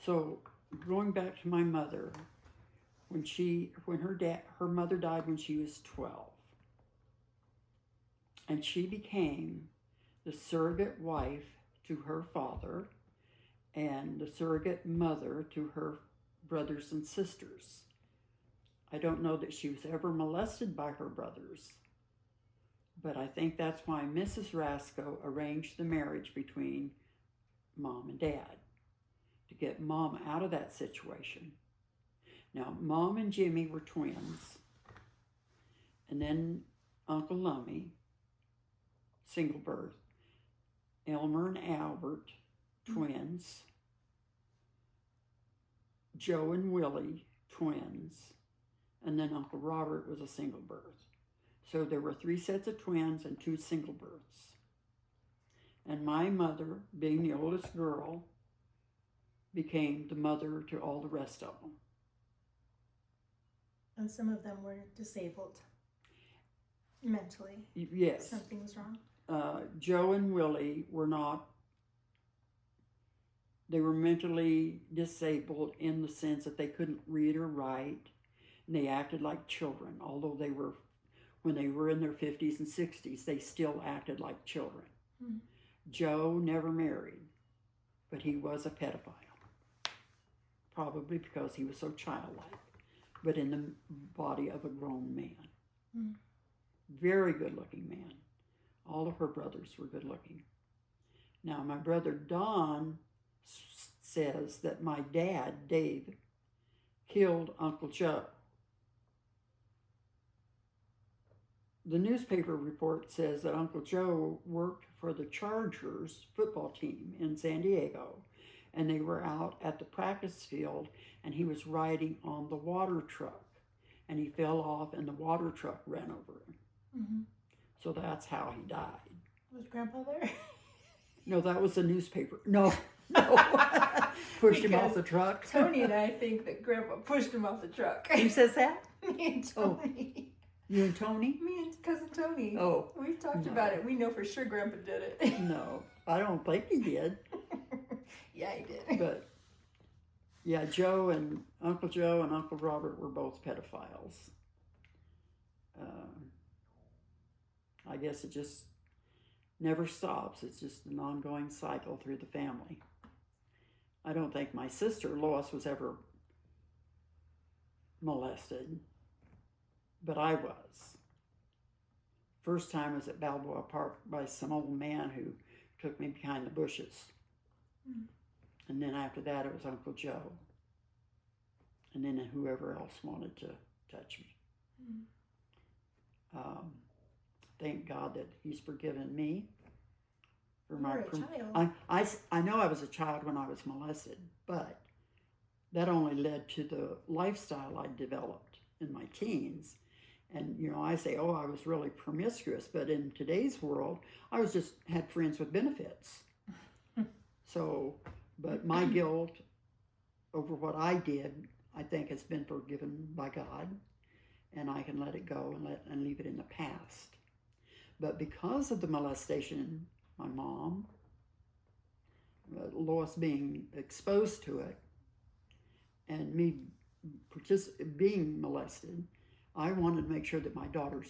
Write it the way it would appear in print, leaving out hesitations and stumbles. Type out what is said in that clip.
So going back to my mother, when her mother died when she was 12, and she became the surrogate wife to her father and the surrogate mother to her brothers and sisters. I don't know that she was ever molested by her brothers, but I think that's why Mrs. Rasko arranged the marriage between Mom and Dad, to get Mom out of that situation. Now, Mom and Jimmy were twins, and then Uncle Lummy, single birth, Elmer and Albert, twins, Joe and Willie, twins, and then Uncle Robert was a single birth. So there were 3 sets of twins and 2 single births. And my mother, being the oldest girl, became the mother to all the rest of them. And some of them were disabled mentally. Yes. Something was wrong. Joe and Willie were not, they were mentally disabled in the sense that they couldn't read or write, and they acted like children. Although they were, when they were in their 50s and 60s, they still acted like children. Mm-hmm. Joe never married, but he was a pedophile. Probably because he was so childlike, but in the body of a grown man. Mm. Very good-looking man. All of her brothers were good-looking. Now, my brother Don says that my dad, Dave, killed Uncle Joe. The newspaper report says that Uncle Joe worked for the Chargers football team in San Diego, and they were out at the practice field, and he was riding on the water truck, and he fell off, and the water truck ran over him. Mm-hmm. So that's how he died. Was Grandpa there? No, that was the newspaper. No. Pushed him off the truck. Tony and I think that Grandpa pushed him off the truck. Who says that? Me and Tony. You and Tony? Me and cousin Tony. Oh. We've talked No. about it. We know for sure Grandpa did it. No, I don't think he did. Yeah, he did. But yeah, Uncle Joe and Uncle Robert were both pedophiles. I guess it just never stops. It's just an ongoing cycle through the family. I don't think my sister Lois was ever molested, but I was. First time was at Balboa Park by some old man who took me behind the bushes. Mm. And then after that, it was Uncle Joe. And then whoever else wanted to touch me. Mm. Thank God that he's forgiven me. For You were a child. I know I was a child when I was molested, but that only led to the lifestyle I developed in my teens. And, I say, oh, I was really promiscuous, but in today's world, I was just had friends with benefits. So, but my guilt over what I did, I think has been forgiven by God, and I can let it go and leave it in the past. But because of the molestation, my mom, Lois being exposed to it, and me being molested, I wanted to make sure that my daughters